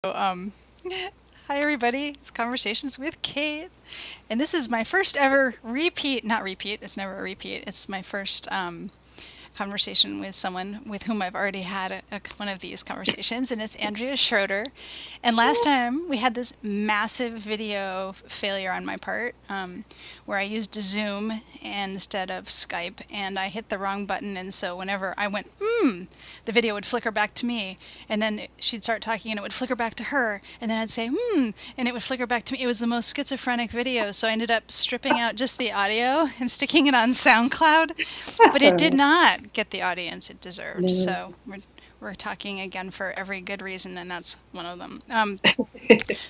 So, hi everybody. It's Conversations with Kate, and this is my first ever repeat. Not repeat. It's never a repeat. It's my first conversation with someone with whom I've already had one of these conversations, and it's Andrea Schroeder. And last time we had this massive video failure on my part, where I used Zoom instead of Skype, and I hit the wrong button, and so whenever I went, the video would flicker back to me, and then she'd start talking, and it would flicker back to her, and then I'd say, and it would flicker back to me. It was the most schizophrenic video, so I ended up stripping out just the audio and sticking it on SoundCloud, but it did not get the audience it deserved. No. So we're talking again for every good reason, and that's one of them.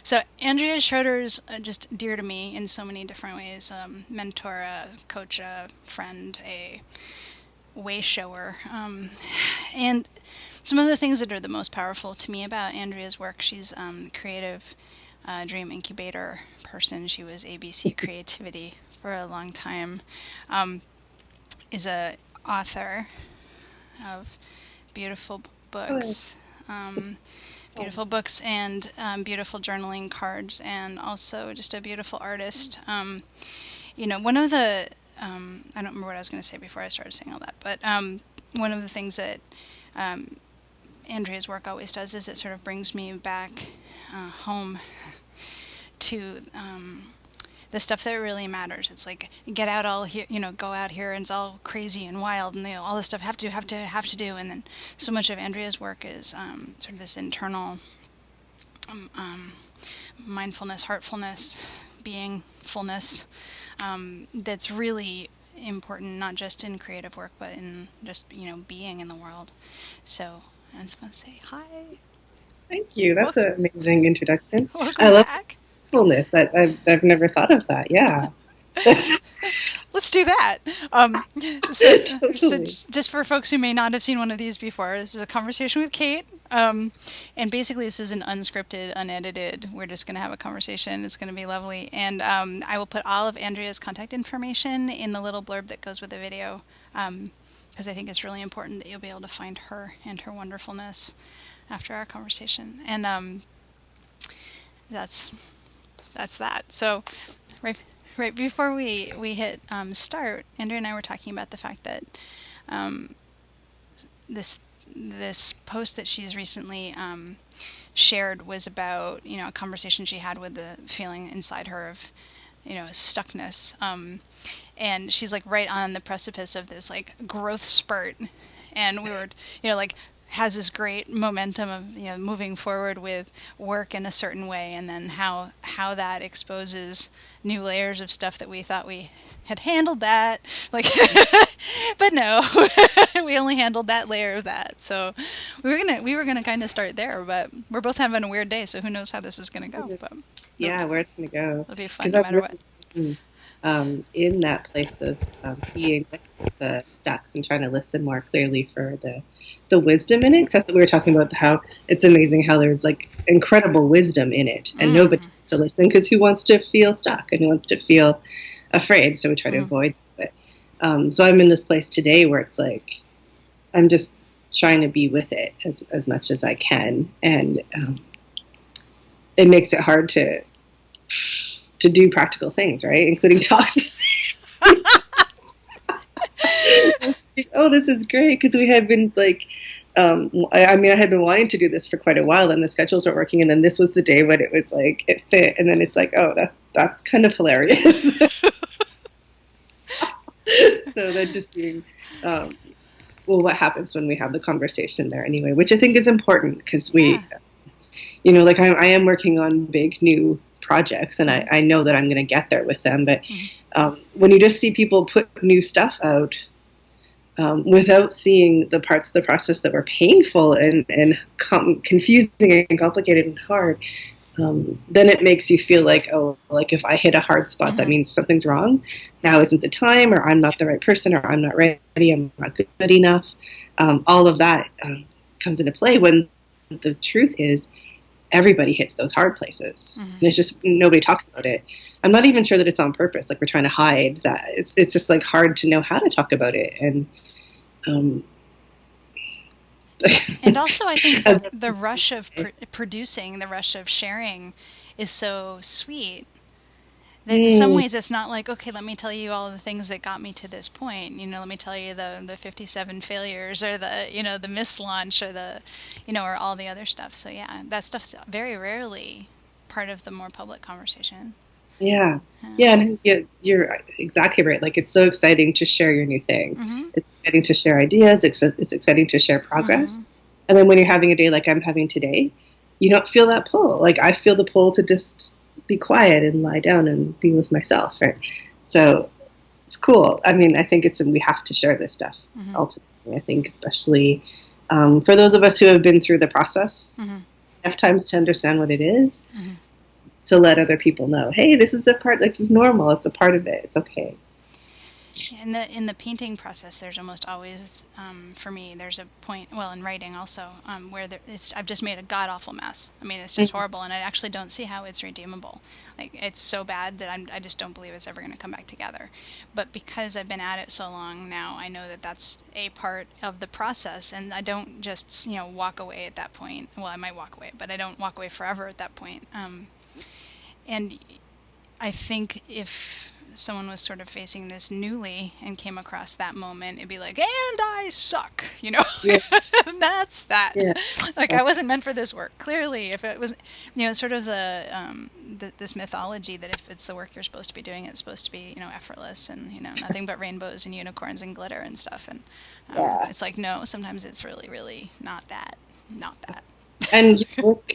So Andrea Schroeder is just dear to me in so many different ways. Mentor, a coach, a friend, a way shower. And some of the things that are the most powerful to me about Andrea's work, she's creative dream incubator person. She was ABC Creativity for a long time. Is a author of beautiful Oh, books, beautiful books and beautiful journaling cards, and also just a beautiful artist. One of the I don't remember what I was going to say before I started saying all that, but one of the things that Andrea's work always does is it sort of brings me back home to the stuff that really matters. It's like get out all here, go out here and it's all crazy and wild and all this stuff have to do. And then so much of Andrea's work is sort of this internal mindfulness, heartfulness, being fullness, that's really important, not just in creative work, but in just, being in the world. So I just want to say hi. thank you. Wel- That's an amazing introduction. I Welcome love back. fullness. I've never thought of that. Yeah. Let's do that. Um, so Totally. just for folks who may not have seen one of these before, this is a conversation with Kate. And basically, this is an unscripted, unedited. We're just going to have a conversation. It's going to be lovely. And I will put all of Andrea's contact information in the little blurb that goes with the video, because I think it's really important that you'll be able to find her and her wonderfulness after our conversation. And that's that's that. So, right, right before we hit start, Andrea and I were talking about the fact that um, this this post that she's recently shared was about a conversation she had with the feeling inside her of stuckness, and she's like right on the precipice of this like growth spurt, and we were like has this great momentum of moving forward with work in a certain way, and then how that exposes new layers of stuff that we thought we had handled that like but no, we only handled that layer of that. So we were gonna kind of start there, but we're both having a weird day, so who knows how this is gonna go, but it'll, Yeah, where it's going to go. it'll be fun Because no I've matter what. really been in that place of being with the stacks and trying to listen more clearly for the wisdom in it. 'Cause that's what we were talking about, how it's amazing how there's like incredible wisdom in it. And nobody Mm, wants to listen because who wants to feel stuck and who wants to feel afraid? So we try to mm, avoid it. So I'm in this place today where it's like I'm just trying to be with it as much as I can, and it makes it hard to do practical things, right? Including talk. Oh, this is great because we had been like, I mean, I had been wanting to do this for quite a while, and the schedules were working, and then this was the day when it was like it fit, and then it's like, oh, that's kind of hilarious. So then just being, um, well, what happens when we have the conversation there anyway, which I think is important because yeah. like I am working on big new projects, and Mm, I know that I'm going to get there with them. But mm, when you just see people put new stuff out without seeing the parts of the process that were painful and confusing and complicated and hard, then it makes you feel like, oh, like if I hit a hard spot, that mm, means something's wrong. Now isn't the time, or I'm not the right person, or I'm not ready, I'm not good enough. All of that comes into play when the truth is everybody hits those hard places, mm. and it's just nobody talks about it. I'm not even sure that it's on purpose, like we're trying to hide that. It's just like hard to know how to talk about it. And um, And also, I think As the rush of producing, the rush of sharing, is so sweet. That in some mm, ways, it's not like, okay, let me tell you all the things that got me to this point. Let me tell you the 57 failures, or the missed launch, or or all the other stuff. So yeah, that stuff's very rarely part of the more public conversation. yeah, Yeah. yeah, and you're exactly right. Like it's so exciting to share your new thing. Mm-hmm. It's exciting to share ideas. It's exciting to share progress. Mm-hmm. And then when you're having a day like I'm having today, you don't feel that pull. Like I feel the pull to just be quiet and lie down and be with myself. Right. So it's cool. I mean, I think we have to share this stuff Mm-hmm. ultimately. I think especially for those of us who have been through the process Mm-hmm. enough times to understand what it is, Mm-hmm. to let other people know, hey, this is a part. Like, this is normal. It's a part of it. It's okay. In the painting process, there's almost always, for me, there's a point. Well, in writing also, where I've just made a god awful mess. I mean, it's just Mm-hmm. horrible, and I actually don't see how it's redeemable. Like it's so bad that I just don't believe it's ever going to come back together. But because I've been at it so long now, I know that that's a part of the process, and I don't just walk away at that point. Well, I might walk away, but I don't walk away forever at that point. And I think if someone was sort of facing this newly and came across that moment, it'd be like, and I suck, Yeah, and that's that. yeah, Like, yeah, I wasn't meant for this work. Clearly, if it was, sort of this mythology that if it's the work you're supposed to be doing, it's supposed to be, effortless and, nothing but rainbows and unicorns and glitter and stuff. And yeah. it's like, no, sometimes it's really, really not that. Not that. And you work,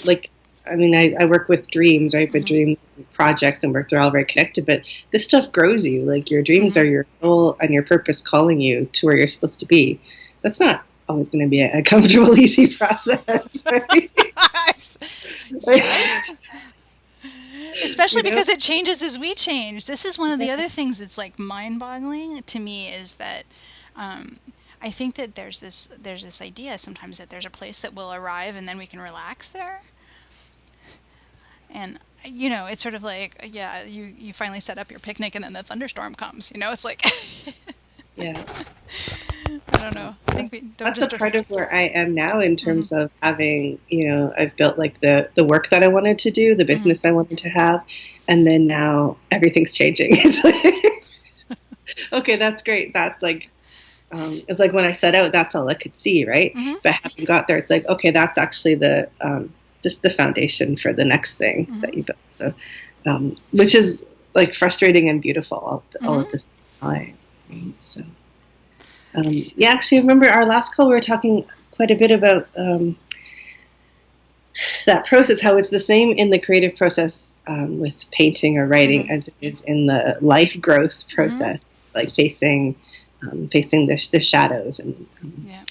like, I mean, I work with dreams, right? But Hmm. dream projects and work, they're all very connected. But this stuff grows you. Like, your dreams Hmm. are your soul and your purpose calling you to where you're supposed to be. That's not always going to be a comfortable, easy process, right? Yes. Especially You know? because it changes as we change. This is one of the other things that's like mind-boggling to me, is that um, I think that there's this idea sometimes that there's a place that will arrive and then we can relax there. And it's sort of like, yeah, you finally set up your picnic and then the thunderstorm comes. It's like Yeah. I don't know. I think That's, we don't that's a just. part of where I am now in Hmm. terms of having, I've built like the work that I wanted to do, the Hmm. business I wanted to have, and then now everything's changing. It's like, okay, that's great. That's like, it's like when I set out, that's all I could see, right? Hmm. But having got there, it's like, okay, that's actually the just the foundation for the next thing that Hmm. you built. So, which is like frustrating and beautiful all at Hmm. the same time. So. Yeah, actually, remember our last call, we were talking quite a bit about that process, how it's the same in the creative process with painting or writing Hmm. as it is in the life growth Hmm. process, like facing the shadows. And Yeah.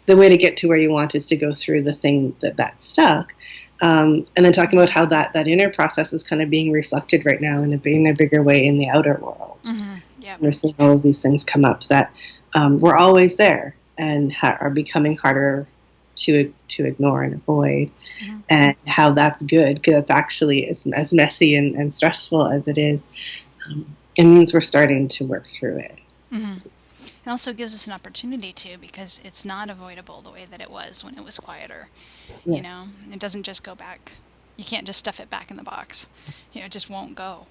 the way to get to where you want is to go through the thing that's stuck. And then talking about how that inner process is kind of being reflected right now in a bigger way in the outer world. Hmm. Yep. We're seeing all of these things come up that were always there and are becoming harder to ignore and avoid, Hmm. and how that's good because it's actually as messy and stressful as it is. It means we're starting to work through it. Hmm. It also gives us an opportunity to, because it's not avoidable the way that it was when it was quieter. Yeah. It doesn't just go back. You can't just stuff it back in the box. It just won't go.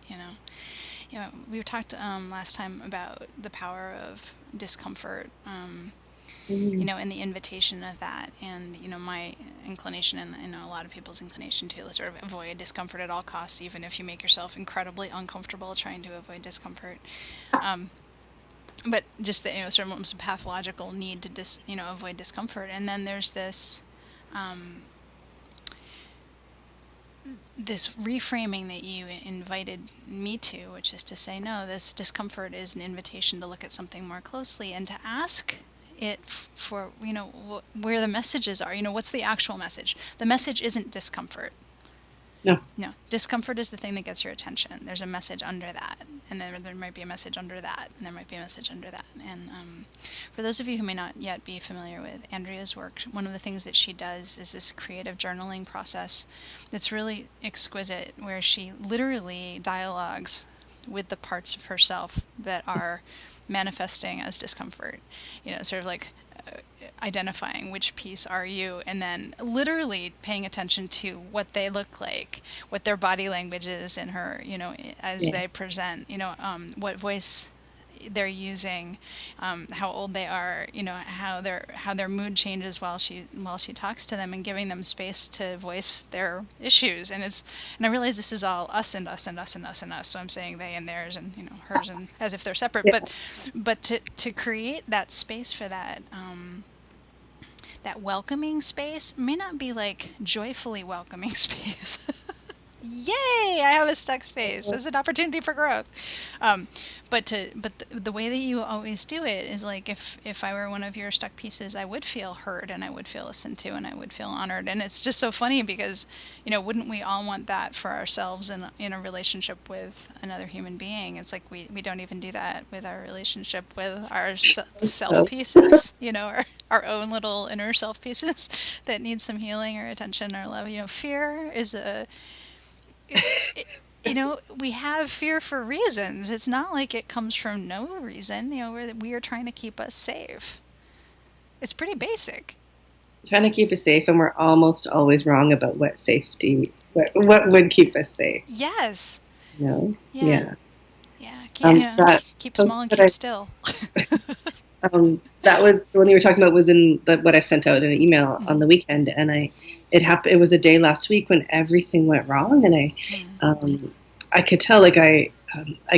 you know. We talked last time about the power of discomfort. Mm-hmm. And the invitation of that, and my inclination, and I know a lot of people's inclination too, to sort of avoid discomfort at all costs, even if you make yourself incredibly uncomfortable trying to avoid discomfort. Um, but just the sort of almost a pathological need to avoid discomfort. And then there's um, this reframing that you invited me to, which is to say, no, this discomfort is an invitation to look at something more closely and to ask it for where the messages are. What's the actual message? The message isn't discomfort. No. No, discomfort is the thing that gets your attention. There's a message under that, and then there might be a message under that, and there might be a message under that. And for those of you who may not yet be familiar with Andrea's work, one of the things that she does is this creative journaling process that's really exquisite, where she literally dialogues with the parts of herself that are manifesting as discomfort. Sort of like identifying which piece are you, and then literally paying attention to what they look like, what their body language is in her, as Yeah. they present, what voice they're using, how old they are, how their mood changes while she talks to them, and giving them space to voice their issues. And I realize this is all us and us and us and us and us. So I'm saying they and theirs and hers, and as if they're separate. Yeah. But to create that space for that welcoming space may not be like joyfully welcoming space. Yay! I have a stuck space. It's an opportunity for growth. Um, but the way that you always do it is like if I were one of your stuck pieces, I would feel heard and I would feel listened to and I would feel honored. And it's just so funny because wouldn't we all want that for ourselves in a relationship with another human being? It's like we don't even do that with our relationship with our self So, pieces. Our own little inner self pieces that need some healing or attention or love. Fear is we have fear for reasons. It's not like it comes from no reason. We are trying to keep us safe. It's pretty basic. trying to keep us safe, and we're almost always wrong about what would keep us safe. Yes. No, Yeah. yeah. Yeah. That Keep small post and that keep still. that was the one you were talking about was in what I sent out in an email on the weekend, and it happened. It was a day last week when everything went wrong, and I could tell like I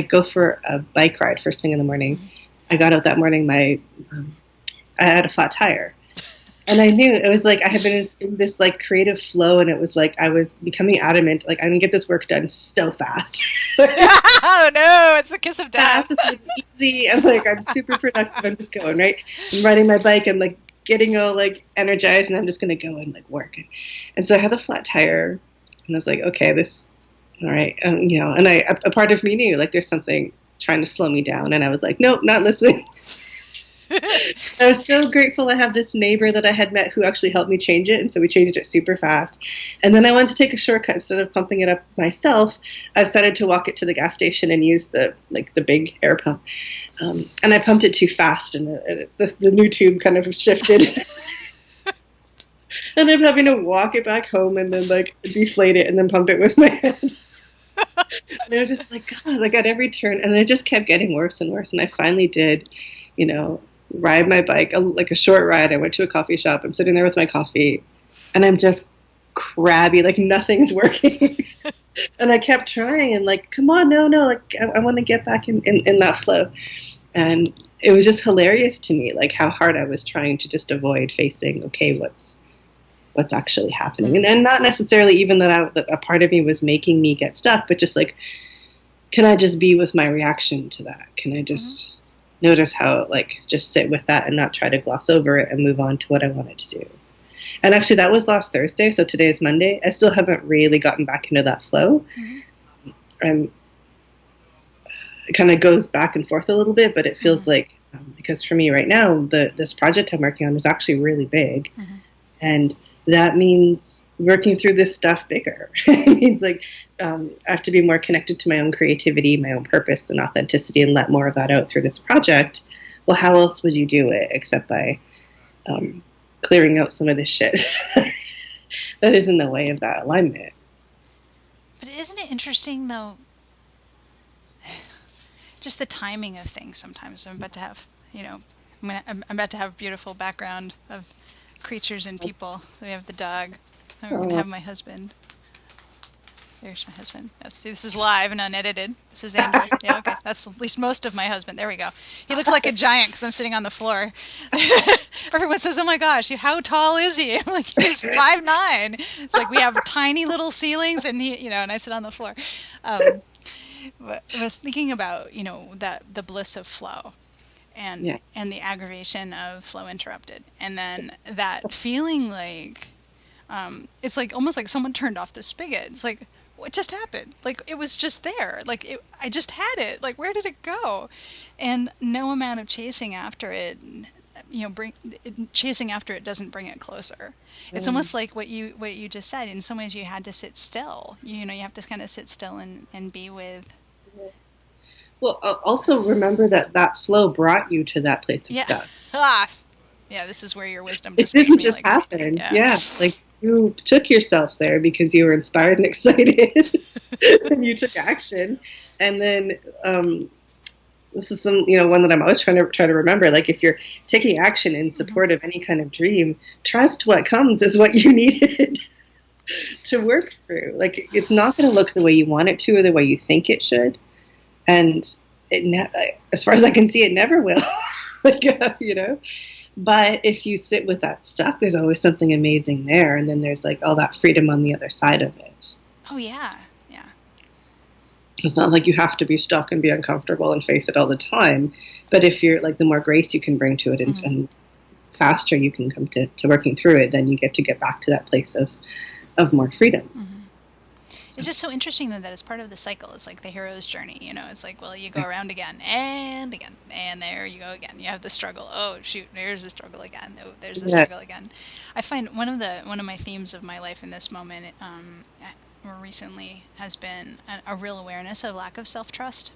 go for a bike ride first thing in the morning. I got out that morning. I had a flat tire. And I knew it was like I had been in this like creative flow, and it was like I was becoming adamant, like I'm gonna get this work done so fast. Oh no, it's the kiss of death. Fast, it's like easy. I'm super productive. I'm just going right. I'm riding my bike. I'm like getting all like energized, and I'm just gonna go and like work. And so I had the flat tire, and I was like, okay, this, all right, And a part of me knew like there's something trying to slow me down, and I was like, nope, not listening. I was so grateful I have this neighbor that I had met who actually helped me change it, and so we changed it super fast. And then I wanted to take a shortcut instead of pumping it up myself. I decided to walk it to the gas station and use the big air pump. And I pumped it too fast, and the new tube kind of shifted. And I'm having to walk it back home and then like deflate it and then pump it with my hand. And it was just like God, like at every turn, and it just kept getting worse and worse. And I finally did, ride my bike, like a short ride. I went to a coffee shop. I'm sitting there with my coffee, and I'm just crabby, like nothing's working. And I kept trying, and like, come on, no, like I want to get back in that flow. And it was just hilarious to me, like how hard I was trying to just avoid facing, okay, what's actually happening, and not necessarily even that a part of me was making me get stuck, but just like, can I just be with my reaction to that? Can I just notice how, like, just sit with that and not try to gloss over it and move on to what I wanted to do? And actually, that was last Thursday, so today is Monday. I still haven't really gotten back into that flow. It kind of goes back and forth a little bit, but it feels like, because for me right now, this project I'm working on is actually really big. And that means working through this stuff bigger. It means like I have to be more connected to my own creativity, my own purpose and authenticity, and let more of that out through this project. Well, how else would you do it except by clearing out some of this shit that is in the way of that alignment? But isn't it interesting though, just the timing of things sometimes? I'm about to have, I'm about to have a beautiful background of creatures and people. We have the dog. We're going to have my husband. There's my husband. Yes, see, this is live and unedited. This is Andrew. Yeah, okay. That's at least most of my husband. There we go. He looks like a giant because I'm sitting on the floor. Everyone says, oh my gosh, how tall is he? I'm like, he's 5'9". It's like we have tiny little ceilings and and I sit on the floor. But I was thinking about, that the bliss of flow. And the aggravation of flow interrupted, and then that feeling like it's like almost like someone turned off the spigot. It's like, what just happened? Like it was just there. Like I just had it. Like where did it go? And no amount of chasing after it, chasing after it doesn't bring it closer. It's almost like what you just said. In some ways, you had to sit still. You have to kind of sit still and be with. Well, also remember that flow brought you to that place of stuff. Ah, Yeah, this is where your wisdom It just makes didn't me just like, happen. yeah. Yeah, like you took yourself there because you were inspired and excited, and you took action. And then this is one that I'm always trying to remember. Like if you're taking action in Hmm. support of any kind of dream, trust what comes is what you needed to work through. Like it's not going to look the way you want it to or the way you think it should, and as far as I can see, it never will. like But if you sit with that stuff, there's always something amazing there, and then there's like all that freedom on the other side of it. Oh yeah, yeah. It's not like you have to be stuck and be uncomfortable and face it all the time. But if you're like, the more grace you can bring to it, Hmm. and faster you can come to working through it, then you get back to that place of more freedom. Hmm. So, It's just so interesting that it's part of the cycle. It's like the hero's journey, you know. It's like, well, you go around again, and there you go again. You have the struggle. Oh shoot, there's the struggle again. Oh, there's the yeah. struggle again. I find one of my themes of my life in this moment, more recently, has been a real awareness of lack of self trust.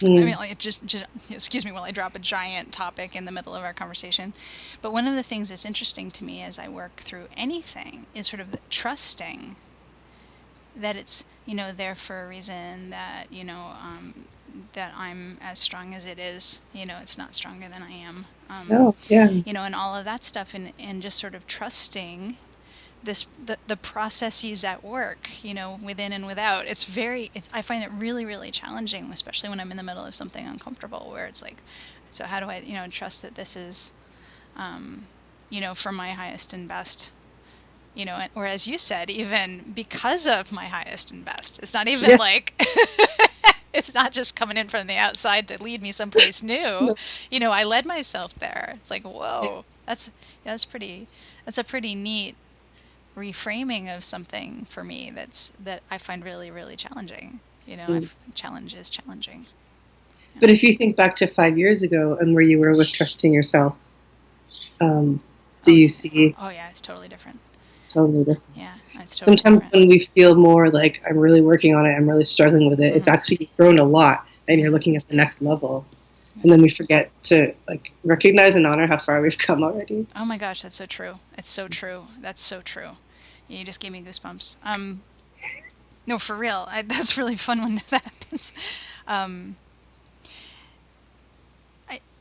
I mean, Mm, like, just excuse me while I drop a giant topic in the middle of our conversation. But one of the things that's interesting to me as I work through anything is sort of trusting that it's, you know, there for a reason, that, you know, that I'm as strong as it is, you know, it's not stronger than I am, oh, yeah. you know, and all of that stuff, and just sort of trusting the processes at work, you know, within and without. I find it really, really challenging, especially when I'm in the middle of something uncomfortable, where it's like, so how do I, you know, trust that this is, you know, for my highest and best, you know, or as you said, even because of my highest and best. It's not even Yeah. like it's not just coming in from the outside to lead me someplace new. No, You know, I led myself there. It's like, yeah. whoa, that's a pretty neat reframing of something for me that I find really, really challenging. You know, Mm. challenge is challenging. Yeah. But if you think back to 5 years ago and where you were with trusting yourself, um, do Oh you yeah. see Oh yeah, it's totally different. totally different? Yeah, it's totally Sometimes different. when we feel more like I'm really working on it, I'm really struggling with it, it's Hmm. actually grown a lot, and you're Hmm. looking at the next level. Yeah. And then we forget to like recognize and honor how far we've come already. Oh my gosh, that's so true. It's so true. That's so true. Yeah, you just gave me goosebumps. No, for real. That's really fun when that happens. Um,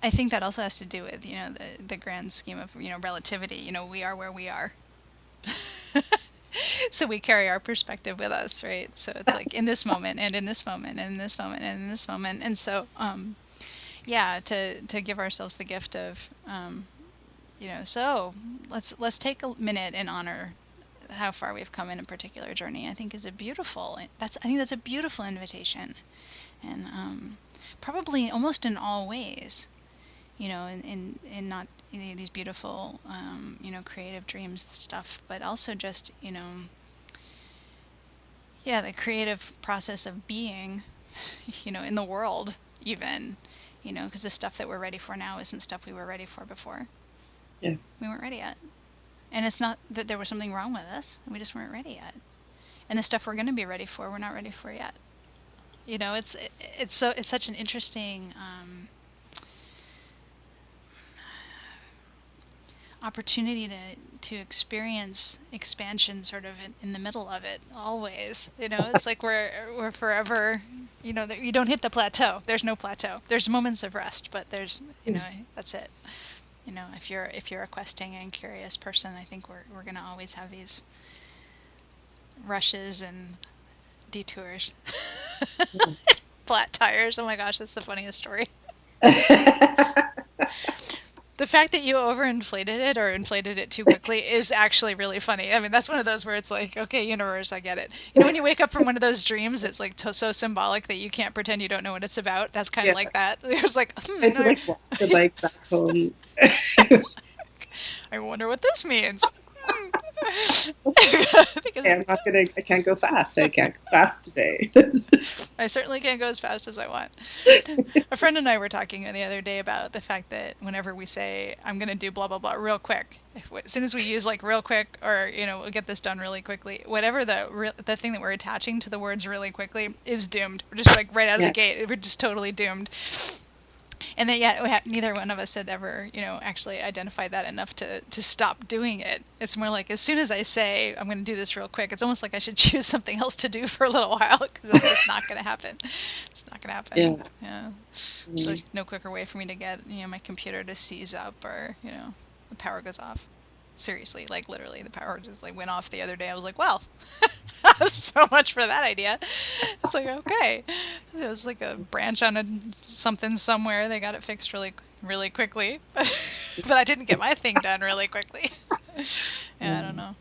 I think that also has to do with, you know, the grand scheme of, you know, relativity. You know, we are where we are. So we carry our perspective with us, right? So it's like in this moment and in this moment and in this moment and in this moment. And so, yeah, to give ourselves the gift of, you know, so let's take a minute and honor how far we've come in a particular journey. I think that's a beautiful invitation, and probably almost in all ways, you know, in not these beautiful, you know, creative dreams stuff, but also just, you know, yeah, the creative process of being, you know, in the world, even, you know, because the stuff that we're ready for now isn't stuff we were ready for before. Yeah. We weren't ready yet. And it's not that there was something wrong with us, we just weren't ready yet. And the stuff we're going to be ready for, we're not ready for yet. You know, it's such an interesting opportunity to experience expansion sort of in the middle of it always. You know, it's like we're forever, you know, you don't hit the plateau. There's no plateau. There's moments of rest, but there's, you know, that's it. You know, if you're a questing and curious person, I think we're going to always have these rushes and detours. Flat tires. Oh my gosh, that's the funniest story. The fact that you overinflated it or inflated it too quickly is actually really funny. I mean, that's one of those where it's like, okay, universe, I get it. You know, when you wake up from one of those dreams, it's like so symbolic that you can't pretend you don't know what it's about. That's kind of Yeah. like that. It's like, And to like walk the bike back home. I wonder what this means. Because I can't go fast. I can't go fast today. I certainly can't go as fast as I want. A friend and I were talking the other day about the fact that whenever we say, I'm going to do blah, blah, blah real quick, as soon as we use like real quick or, you know, we'll get this done really quickly, whatever the thing that we're attaching to the words really quickly is doomed. We're just like right out of the Yeah. gate. We're just totally doomed. And then yet neither one of us had ever, actually identified that enough to stop doing it. It's more like as soon as I say I'm going to do this real quick, it's almost like I should choose something else to do for a little while because it's just not going to happen. It's not going to happen. Yeah. Yeah. So Mm. like, no quicker way for me to get my computer to seize up or the power goes off. Seriously, like literally, the power just like went off the other day. I was like, well, so much for that idea. It's like, okay, it was like a branch on something somewhere. They got it fixed really, really quickly, but I didn't get my thing done really quickly. Yeah, I don't Mm. know.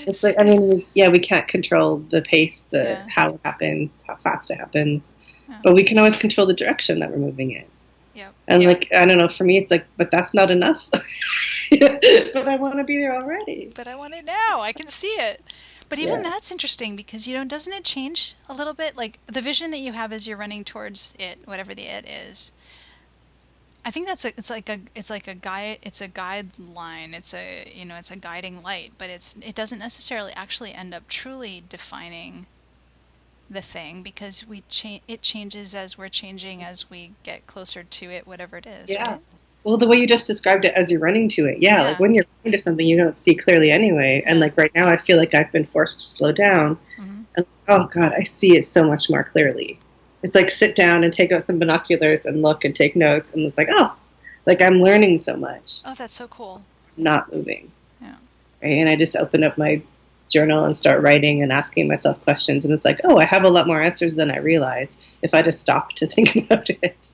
It's So, like, I mean, yeah, we can't control the pace, the yeah, how it happens, how fast it happens, yeah, but we can always control the direction that we're moving in. yep. And like, I don't know, for me, it's like, but that's not enough. But I want to be there already. But I want it now. I can see it. But even Yeah. that's interesting because doesn't it change a little bit? Like the vision that you have as you're running towards it, whatever the it is. I think it's like a guide, it's a guideline, it's a guiding light, but it doesn't necessarily actually end up truly defining the thing because it changes as we're changing as we get closer to it, whatever it is, Yeah. right? Well, the way you just described it as you're running to it, yeah, like Yeah, when you're running to something you don't see clearly anyway. And yeah. like right now, I feel like I've been forced to slow down. Hmm. And oh God, I see it so much more clearly. It's like sit down and take out some binoculars and look and take notes. And it's like, oh, like I'm learning so much, Oh, that's so cool. not moving. Yeah. Right? And I just open up my journal and start writing and asking myself questions. And it's like, oh, I have a lot more answers than I realized if I just stopped to think about it.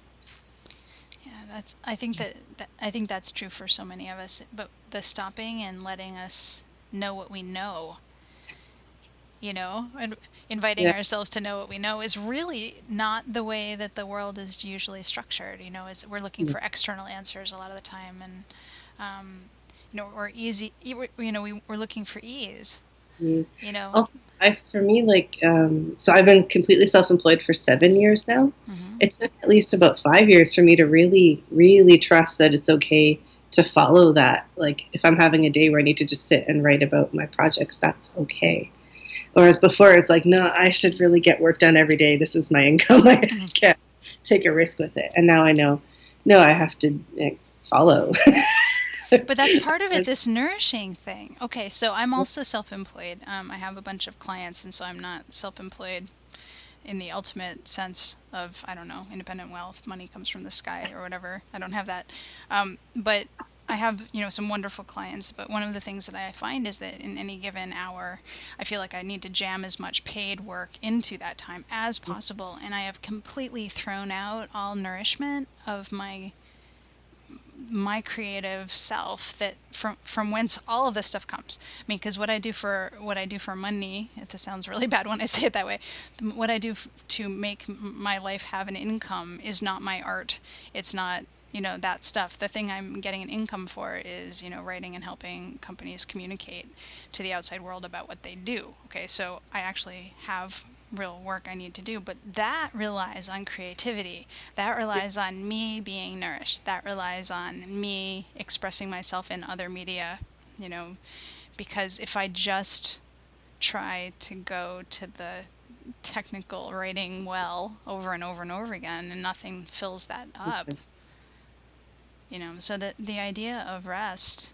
Yeah, I think that's true for so many of us, but the stopping and letting us know what we know, and inviting Yeah. ourselves to know what we know is really not the way that the world is usually structured. Is we're looking for external answers a lot of the time, and um, we're easy. We're looking for ease. Mm. You know. Also, for me, like, so I've been completely self-employed for 7 years now. Hmm. It took at least about 5 years for me to really, really trust that it's okay to follow that. Like, if I'm having a day where I need to just sit and write about my projects, that's okay. Whereas before, it's like, no, I should really get work done every day. This is my income. I can't take a risk with it. And now I know, no, I have to follow. But that's part of it, this nourishing thing. Okay, so I'm also self employed. I have a bunch of clients, and so I'm not self employed in the ultimate sense of, I don't know, independent wealth, money comes from the sky or whatever. I don't have that. But I have, some wonderful clients. But one of the things that I find is that in any given hour, I feel like I need to jam as much paid work into that time as possible. And I have completely thrown out all nourishment of my creative self that from whence all of this stuff comes. I mean, because what I do for money, if this sounds really bad when I say it that way, what I do to make my life have an income is not my art. It's not that stuff. The thing I'm getting an income for is writing and helping companies communicate to the outside world about what they do. Okay, so I actually have real work I need to do, but that relies on creativity. That relies on me being nourished. That relies on me expressing myself in other media, you know, because if I just try to go to the technical writing well over and over and over again and nothing fills that up, so the idea of rest,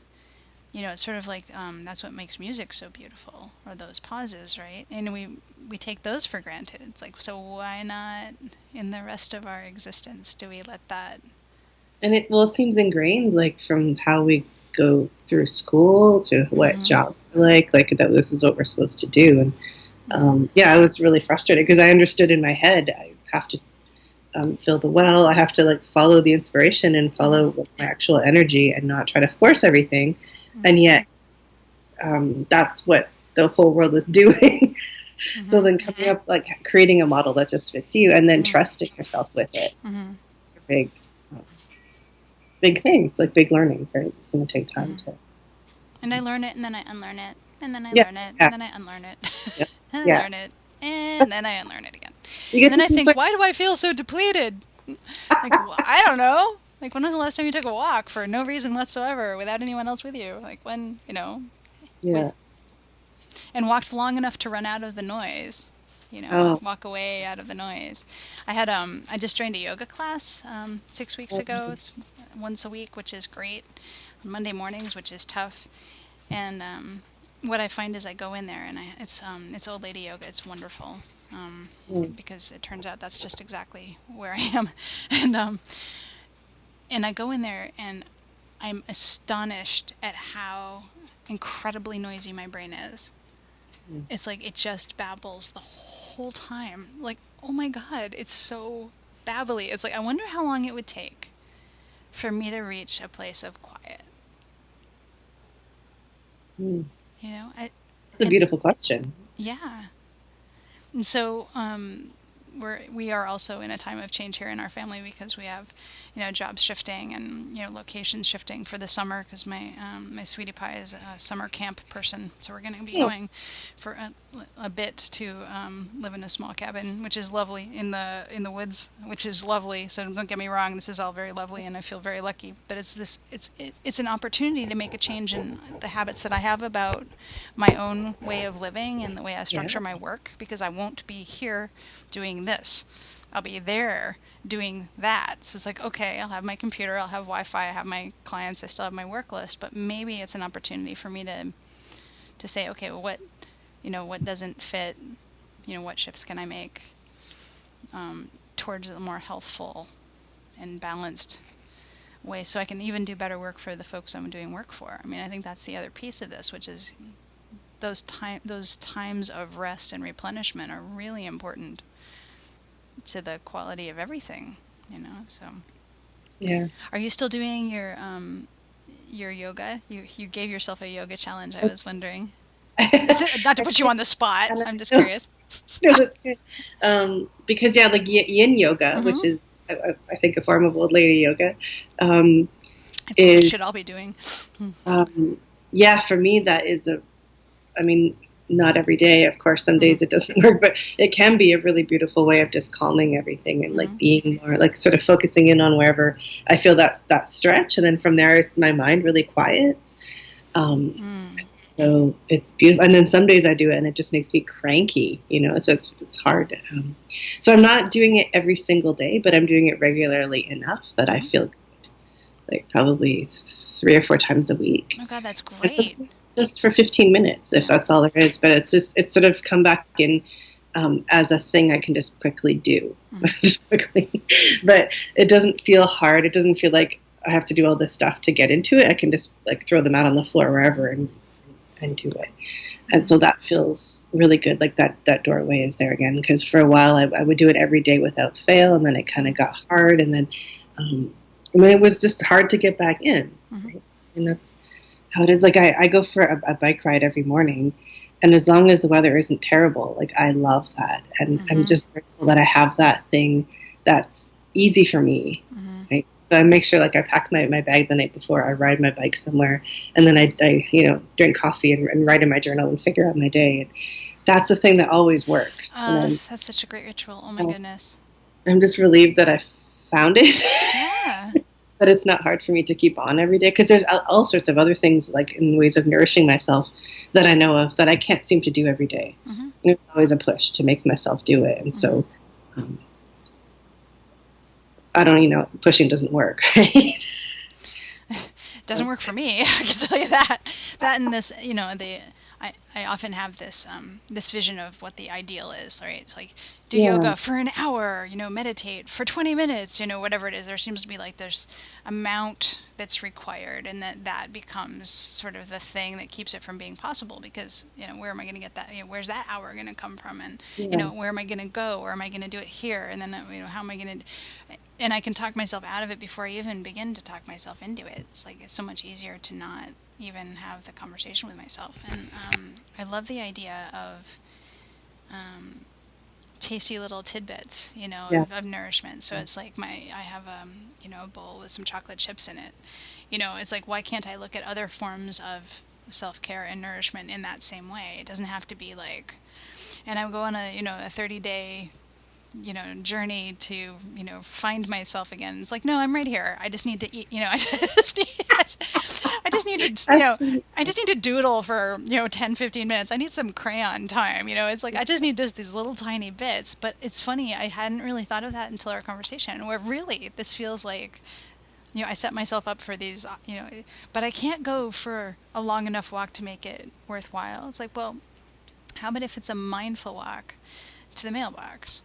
it's sort of like that's what makes music so beautiful, or those pauses, right? And we take those for granted. It's like, so why not in the rest of our existence do we let that? And it seems ingrained, like from how we go through school to what Mm-hmm. jobs we like that this is what we're supposed to do. And Mm-hmm. yeah, I was really frustrated because I understood in my head I have to fill the well, I have to like follow the inspiration and follow Mm-hmm. my actual energy and not try to force everything. And Mm-hmm. yet, that's what the whole world is doing. So Mm-hmm. then coming up, like creating a model that just fits you, and then Mm-hmm. trusting yourself with it. Mm-hmm. Big, big things, like big learnings, right? It's going to take time Mm-hmm. to. And I learn it, and then I unlearn it, and then I Yeah, learn it, and yeah, then I unlearn it, yeah, and I yeah. learn it, and then I unlearn it again. You And get then to I keep think, learning. why do I feel so depleted? Like, well, I don't know. Like, when was the last time you took a walk for no reason whatsoever without anyone else with you? Like, when, with, Yeah, and walked long enough to run out of the noise. Oh, walk away out of the noise. I just joined a yoga class 6 weeks ago. It's once a week, which is great. On Monday mornings, which is tough. And what I find is I go in there and it's old lady yoga. It's wonderful. Because it turns out that's just exactly where I am. and and I go in there and I'm astonished at how incredibly noisy my brain is. It's like it just babbles the whole time. Like, oh my God, it's so babbly. It's like, I wonder how long it would take for me to reach a place of quiet. mm. You know, I, That's a and beautiful question. yeah. And so, we are also in a time of change here in our family because we have, jobs shifting and locations shifting for the summer because my sweetie pie is a summer camp person, so we're going to be Oh, going for a bit to live in a small cabin, which is lovely in the woods, which is lovely. So don't get me wrong, this is all very lovely, and I feel very lucky. But it's an opportunity to make a change in the habits that I have about my own way of living and the way I yeah, structure my work because I won't be here doing this. I'll be there doing that. So it's like, okay, I'll have my computer, I'll have Wi-Fi, I have my clients, I still have my work list, but maybe it's an opportunity for me to say, okay, well, what doesn't fit, what shifts can I make towards a more healthful and balanced way so I can even do better work for the folks I'm doing work for. I mean, I think that's the other piece of this, which is those times of rest and replenishment are really important to the quality of everything. So, yeah. are you still doing your yoga? You gave yourself a yoga challenge. I was wondering. It's not to I put you think on the spot. I'm just no, curious. no, that's good. Because yeah, like yin yoga, which Mm-hmm. is I think a form of old lady yoga, um, It's what we is should all be doing. yeah, for me that is a. I mean, not every day, of course. Some Mm-hmm. days it doesn't work, but it can be a really beautiful way of just calming everything and like Mm-hmm. being more like sort of focusing in on wherever I feel that's that stretch, and then from there, it's my mind really quiet. Um, Mm. So it's beautiful. And then some days I do it and it just makes me cranky, so it's hard. So I'm not doing it every single day, but I'm doing it regularly enough that I Mm-hmm. feel like probably 3 or 4 times a week. Oh God, that's And great. just for 15 minutes, if Yeah. that's all there is. But it's sort of come back in as a thing I can just quickly do. Mm-hmm. Just quickly. But it doesn't feel hard. It doesn't feel like I have to do all this stuff to get into it. I can just like throw them out on the floor wherever and do it. And Mm-hmm. so that feels really good. Like that doorway is there again. Because for a while I would do it every day without fail, and then it kind of got hard, and then um, it was just hard to get back in. Mm-hmm. Right? And that's how it is. Like I go for a bike ride every morning, and as long as the weather isn't terrible, like I love that, and I'm Mm-hmm. just grateful that I have that thing that's easy for me. Mm-hmm. Right? So I make sure like I pack my bag the night before I ride my bike somewhere, and then I drink coffee and write in my journal and figure out my day. And that's the thing that always works. And That's such a great ritual. Oh my goodness. I'm just relieved that I found it. Yeah. That it's not hard for me to keep on every day because there's all sorts of other things like in ways of nourishing myself that I know of that I can't seem to do every day. Mm-hmm. There's always a push to make myself do it, and Mm-hmm. so um, I don't, pushing doesn't work. Right? Doesn't work for me. I can tell you that. That and this, I often have this vision of what the ideal is, right? It's like do Yeah, yoga for an hour, meditate for 20 minutes, whatever it is. There seems to be like there's amount that's required, and that becomes sort of the thing that keeps it from being possible because, where am I going to get that? Where's that hour going to come from? And, yeah, where am I going to go? Or am I going to do it here? And then, how am I going to and I can talk myself out of it before I even begin to talk myself into it. It's like it's so much easier to not even have the conversation with myself. And I love the idea of tasty little tidbits, yeah. of nourishment. So it's like I have a bowl with some chocolate chips in it. It's like why can't I look at other forms of self care and nourishment in that same way? It doesn't have to be like, and I go on a 30-day journey to, find myself again. It's like, no, I'm right here. I just need to eat, I just need to, Absolutely. I just need to doodle for, 10, 15 minutes. I need some crayon time, it's like, I just need just these little tiny bits. But it's funny, I hadn't really thought of that until our conversation, where really this feels like, I set myself up for these, but I can't go for a long enough walk to make it worthwhile. It's like, well, how about if it's a mindful walk to the mailbox?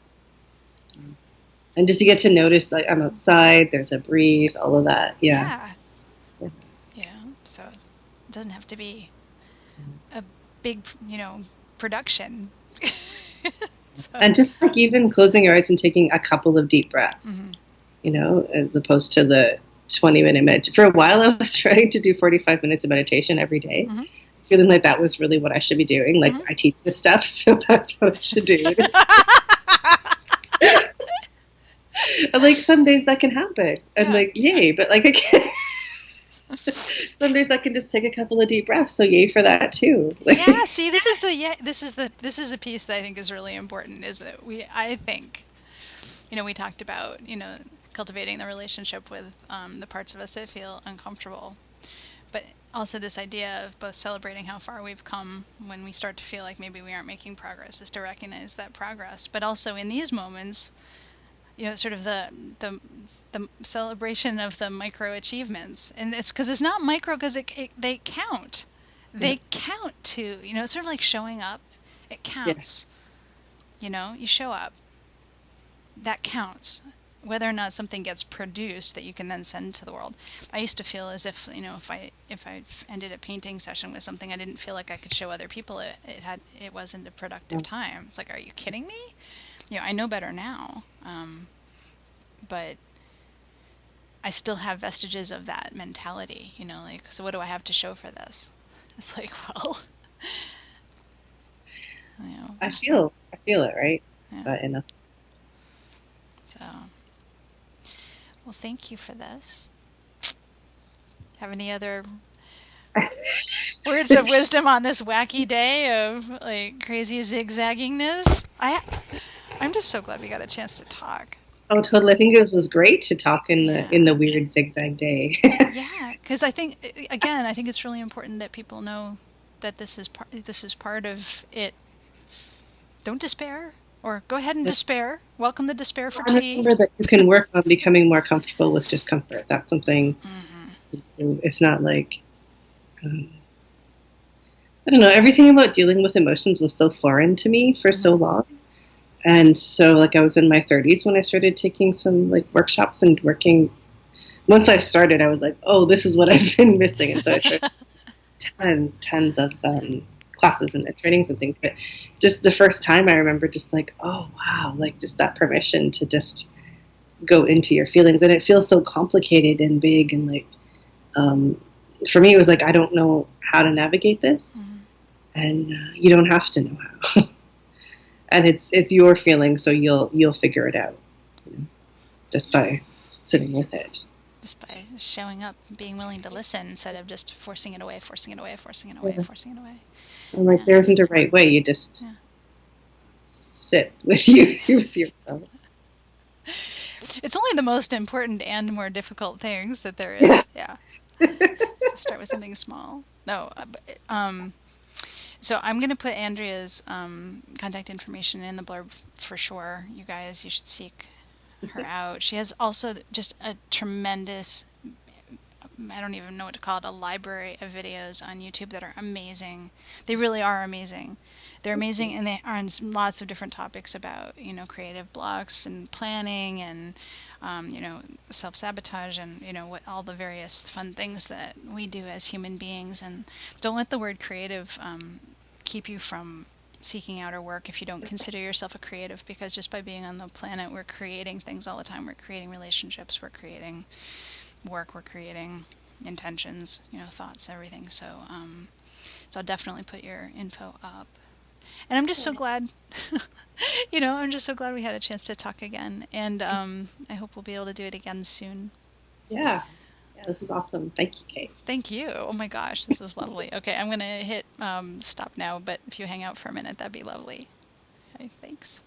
And just to get to notice, like, I'm outside, there's a breeze, all of that. Yeah. Yeah, so it doesn't have to be a big, production. So, And just like even closing your eyes and taking a couple of deep breaths, mhm, as opposed to the 20-minute med. For a while, I was trying to do 45 minutes of meditation every day, mhm, feeling like that was really what I should be doing. Like, mhm. I teach this stuff, so that's what I should do. And like some days that can happen, and Yeah. like yay, but like I can't. Some days I can just take a couple of deep breaths, so yay for that too. Like, Yeah, see, this is a piece that I think is really important, is that I think, we talked about, cultivating the relationship with the parts of us that feel uncomfortable. But also this idea of both celebrating how far we've come when we start to feel like maybe we aren't making progress, is to recognize that progress. But also in these moments, sort of the celebration of the micro achievements, and it's because it's not micro, because they count. yeah, They count too. It's sort of like showing up. It yeah, counts. You show up. That counts. Whether or not something gets produced that you can then send to the world. I used to feel as if, if I ended a painting session with something, I didn't feel like I could show other people it wasn't a productive time. It's like, are you kidding me? I know better now, but I still have vestiges of that mentality. Like, so what do I have to show for this? It's like, well, you know, I feel it, right? yeah. But enough. So, well, thank you for this. Have any other words of wisdom on this wacky day of like crazy zigzaggingness? I'm just so glad we got a chance to talk. Oh, totally. I think it was great to talk in the Yeah. weird zigzag day. Yeah, because I think, again, I think it's really important that people know that this is part of it. Don't despair, or go ahead and despair. Welcome the despair for And tea. remember that you can work on becoming more comfortable with discomfort. That's something. It's not like um, I don't know. Everything about dealing with emotions was so foreign to me for so Hmm. long. And so, like, I was in my 30s when I started taking some like workshops and working. Once I started, I was like, "Oh, this is what I've been missing." And so I started tons of classes and trainings and things. But just the first time, I remember just like, "Oh, wow!" Like just that permission to just go into your feelings, and it feels so complicated and big, and like um, for me, it was like I don't know how to navigate this, Hmm. and you don't have to know how. And it's your feeling, so you'll figure it out, just by sitting with it. Just by showing up, being willing to listen instead of just forcing it away, forcing it away, forcing it away, Yeah. forcing it away. And like Yeah, there isn't a right way. You just yeah. sit with you with yourself. It's only the most important and more difficult things that there Yeah. is. Yeah. Just start with something small. No, so I'm going to put Andrea's contact information in the blurb for sure. You guys, you should seek her out. She has also just a tremendous, I don't even know what to call it, a library of videos on YouTube that are amazing. They really are amazing. They're amazing, and they are on lots of different topics about, creative blocks and planning and, self sabotage and, what all the various fun things that we do as human beings. And don't let the word creative keep you from seeking out our work if you don't consider yourself a creative, because just by being on the planet, we're creating things all the time. We're creating relationships, we're creating work, we're creating intentions, thoughts, everything. So I'll definitely put your info up. And I'm just so glad, I'm just so glad we had a chance to talk again. And I hope we'll be able to do it again soon. Yeah. Yeah. This is awesome. Thank you, Kate. Thank you. Oh my gosh, this was lovely. Okay, I'm going to hit stop now, but if you hang out for a minute, that'd be lovely. Okay, thanks.